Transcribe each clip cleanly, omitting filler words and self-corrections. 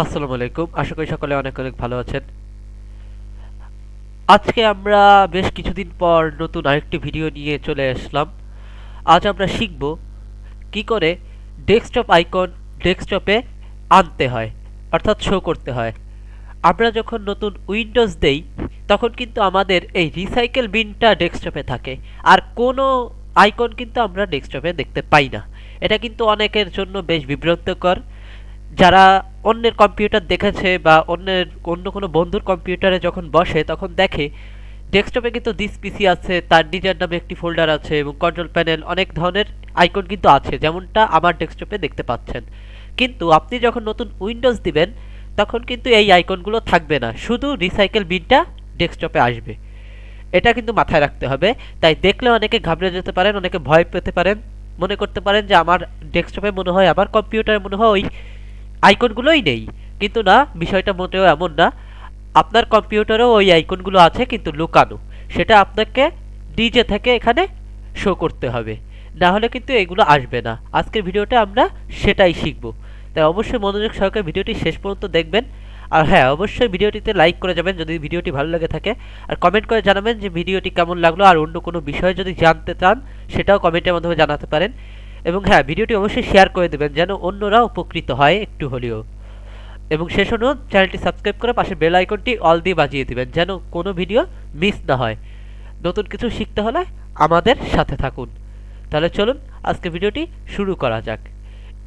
আসসালামু আলাইকুম। আশা করি সকলে অনেক অনেক ভালো আছেন। আজকে আমরা বেশ কিছুদিন পর নতুন আরেকটি ভিডিও নিয়ে চলে আসলাম। আজ আমরা শিখব কি করে ডেস্কটপ আইকন ডেস্কটপে আনতে হয়, অর্থাৎ শো করতে হয়। আমরা যখন নতুন উইন্ডোজ দেই তখন কিন্তু আমাদের এই রিসাইকেল বিনটা ডেস্কটপে থাকে, আর কোনো আইকন কিন্তু আমরা ডেস্কটপে দেখতে পাই না। এটা কিন্তু অনেকের জন্য বেশ বিব্রতকর। যারা অন্যের কম্পিউটার দেখেছে বা অন্য কোনো বন্ধুর কম্পিউটারে যখন বসে তখন দেখে ডেস্কটপে কিন্তু দিস পিসি আছে, তার নিজের নামে একটি ফোল্ডার আছে এবং কন্ট্রোল প্যানেল অনেক ধরনের আইকন কিন্তু আছে, যেমনটা আমার ডেস্কটপে দেখতে পাচ্ছেন। কিন্তু আপনি যখন নতুন উইন্ডোজ দিবেন তখন কিন্তু এই আইকনগুলো থাকবে না, শুধু রিসাইকেল বিনটা ডেস্কটপে আসবে। এটা কিন্তু মাথায় রাখতে হবে। তাই দেখলে অনেকে ঘাবড়ে যেতে পারেন, অনেকে ভয় পেতে পারেন, মনে করতে পারেন যে আমার ডেস্কটপে মনে হয়, আমার কম্পিউটারে মনে হয় ওই আইকনগুলোই নেই। কিন্তু না, বিষয়টা মোটেও এমন না। আপনার কম্পিউটারেও ওই আইকনগুলো আছে, কিন্তু লুকানো। সেটা আপনাকে নিজে থেকে এখানে শো করতে হবে, না হলে কিন্তু এগুলো আসবে না। আজকের ভিডিওটা আমরা সেটাই শিখব। তাই অবশ্যই মনোযোগ সহকারে ভিডিওটি শেষ পর্যন্ত দেখবেন। আর হ্যাঁ, অবশ্যই ভিডিওটিতে লাইক করে যাবেন যদি ভিডিওটি ভালো লাগে থাকে, আর কমেন্ট করে জানাবেন যে ভিডিওটি কেমন লাগলো। আর অন্য কোনো বিষয় যদি জানতে চান সেটাও কমেন্টের মাধ্যমে জানাতে পারেন। এবং হ্যাঁ, ভিডিওটি অবশ্যই শেয়ার করে দেবেন যেন অন্যরা উপকৃত হয় একটু হলেও। এবং শেষ অনুরোধ, চ্যানেলটি সাবস্ক্রাইব করে পাশে বেল আইকনটি অল দিয়ে বাজিয়ে দিবেন যেন কোনো ভিডিও মিস না হয়। নতুন কিছু শিখতে হলে আমাদের সাথে থাকুন। তাহলে চলুন আজকে ভিডিওটি শুরু করা যাক।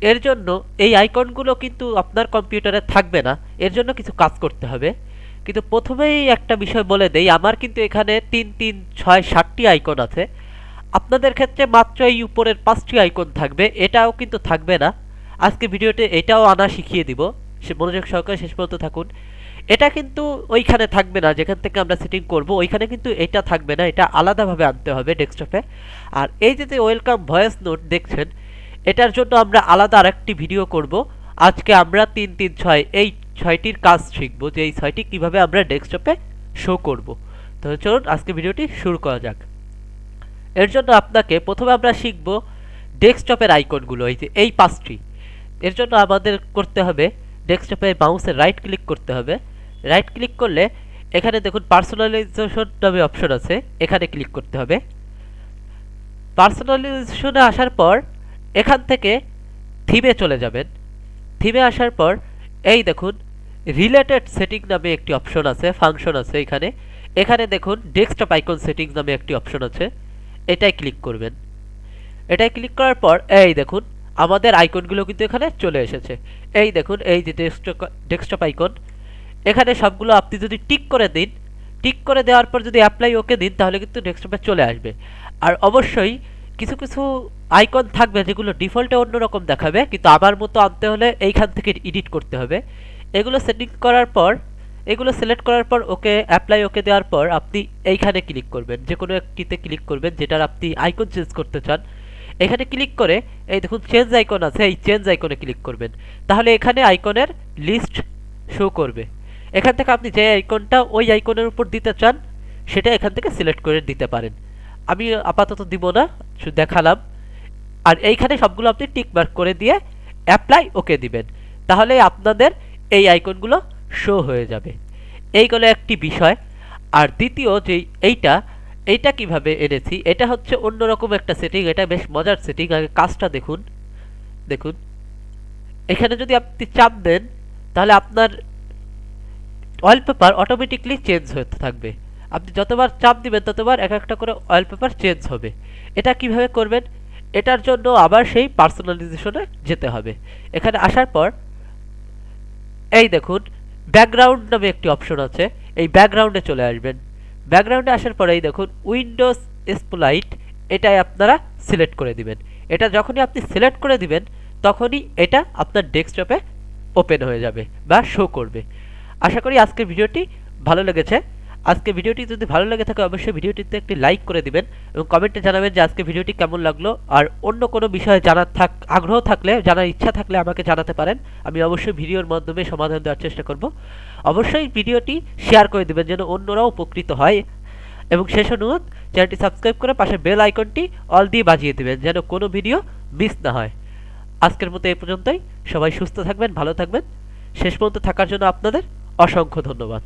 এর জন্য এই আইকনগুলো কিন্তু আপনার কম্পিউটারে থাকবে না, এর জন্য কিছু কাজ করতে হবে। কিন্তু প্রথমেই একটা বিষয় বলে দেই, আমার কিন্তু এখানে 3 3 6 7টি আইকন আছে। আপনাদের ক্ষেত্রে মাত্র এই উপরের 5টি আইকন থাকবে, এটাও কিন্তু থাকবে না। আজকে ভিডিওতে এটাও আনা শিখিয়ে দিব, সে মনোযোগ সহকারে শেষ পর্যন্ত থাকুন। এটা কিন্তু ওইখানে থাকবে না যেখান থেকে আমরা সেটিং করব, ওইখানে কিন্তু এটা থাকবে না, এটা আলাদাভাবে আনতে হবে ডেস্কটপে। আর এই যে ওয়েলকাম ভয়েস নোট দেখছেন, এটার জন্য আমরা আলাদা আরেকটি ভিডিও করব। আজকে আমরা 3 3 6 এই 6টির কাজ শিখব, যে এই 6টি কীভাবে আমরা ডেস্কটপে শো করব। তো চলুন আজকে ভিডিওটি শুরু করা যাক। এর জন্য আপনাকে প্রথমে আমরা শিখব ডেস্কটপের আইকনগুলো, এই যে এই 5টি। এর জন্য আমাদের করতে হবে ডেস্কটপে মাউসের রাইট ক্লিক করতে হবে। রাইট ক্লিক করলে এখানে দেখুন পার্সোনালাইজেশন নামে অপশন আছে, এখানে ক্লিক করতে হবে। পার্সোনালাইজেশনে আসার পর এখান থেকে থিমে চলে যাবেন। থিমে আসার পর এই দেখুন রিলেটেড সেটিং নামে একটি অপশন আছে, ফাংশন আছে এখানে। এখানে দেখুন ডেস্কটপ আইকন সেটিংস নামে একটি অপশন আছে, এটাই ক্লিক করবেন। এটাই ক্লিক করার পর এই দেখুন আমাদের আইকনগুলো কিন্তু এখানে চলে এসেছে। এই দেখুন এই যে ডেস্কটপ আইকন, এখানে সবগুলো আপনি যদি টিক করে দিন, টিক করে দেওয়ার পর যদি অ্যাপ্লাই ওকে দিন, তাহলে কিন্তু ডেস্কটপে চলে আসবে। আর অবশ্যই কিছু কিছু আইকন থাকবে যেগুলো ডিফল্টে অন্যরকম দেখাবে, কিন্তু আমার মতো আনতে হলে এইখান থেকে এডিট করতে হবে। এগুলো সেটিং করার পর, এগুলো সিলেক্ট করার পর ওকে অ্যাপ্লাই ওকে দেওয়ার পর আপনি এইখানে ক্লিক করবেন, যে কোনো একটিতে ক্লিক করবেন যেটার আপনি আইকন চেঞ্জ করতে চান। এখানে ক্লিক করে এই দেখুন চেঞ্জ আইকন আছে, এই চেঞ্জ আইকনে ক্লিক করবেন। তাহলে এখানে আইকনের লিস্ট শো করবে। এখান থেকে আপনি যে আইকনটা ওই আইকনের উপর দিতে চান সেটা এখান থেকে সিলেক্ট করে দিতে পারেন। আমি আপাতত দিব না, শুধু দেখালাম। আর এইখানে সবগুলো আপনি টিক মার্ক করে দিয়ে অ্যাপ্লাই ওকে দিবেন, তাহলে আপনাদের এই আইকনগুলো শো হয়ে যাবে। এইগুলো একটি বিষয়। আর দ্বিতীয় যে এইটা, এইটা কিভাবে এনেছি, এটা হচ্ছে অন্যরকম একটা সেটিং, এটা বেশ মজার সেটিং। আগে কাজটা দেখুন। দেখুন এখানে যদি আপনি চাপ দেন তাহলে আপনার ওয়ালপেপার অটোমেটিকলি চেঞ্জ হতে থাকবে। আপনি যতবার চাপ দিবেন ততবার এক একটা করে ওয়ালপেপার চেঞ্জ হবে। এটা কিভাবে করবেন, এটার জন্য আবার সেই পার্সোনালাইজেশনে যেতে হবে। এখানে আসার পর এই দেখুন ব্যাকগ্রাউন্ড নামে একটি অপশন আছে, এই ব্যাকগ্রাউন্ডে চলে আসবেন। ব্যাকগ্রাউন্ডে আসার পরে এই দেখুন উইন্ডোজ স্পলাইট, এটাই আপনারা সিলেক্ট করে দিবেন। এটা যখনই আপনি সিলেক্ট করে দিবেন তখনই এটা আপনার ডেস্কটপে ওপেন হয়ে যাবে বা শো করবে। আশা করি আজকের ভিডিওটি ভালো লেগেছে। আজকে ভিডিওটি যদি ভালো লেগে থাকে অবশ্যই ভিডিওটিতে একটি লাইক করে দিবেন এবং কমেন্টে জানাবেন যে আজকে ভিডিওটি কেমন লাগলো। আর অন্য কোনো বিষয়ে জানার আগ্রহ থাকলে, জানার ইচ্ছা থাকলে আমাকে জানাতে পারেন, আমি অবশ্যই ভিডিওর মাধ্যমে সমাধান দেওয়ার চেষ্টা করব। অবশ্যই ভিডিওটি শেয়ার করে দিবেন যেন অন্যরাও উপকৃত হয়। এবং শেষ অনুরোধ, চ্যানেলটি সাবস্ক্রাইব করে পাশে বেল আইকনটি অল দিয়ে বাজিয়ে দিবেন যেন কোনো ভিডিও মিস না হয়। আজকের মতো এই পর্যন্তই। সবাই সুস্থ থাকবেন, ভালো থাকবেন। শেষ পর্যন্ত থাকার জন্য আপনাদের অসংখ্য ধন্যবাদ।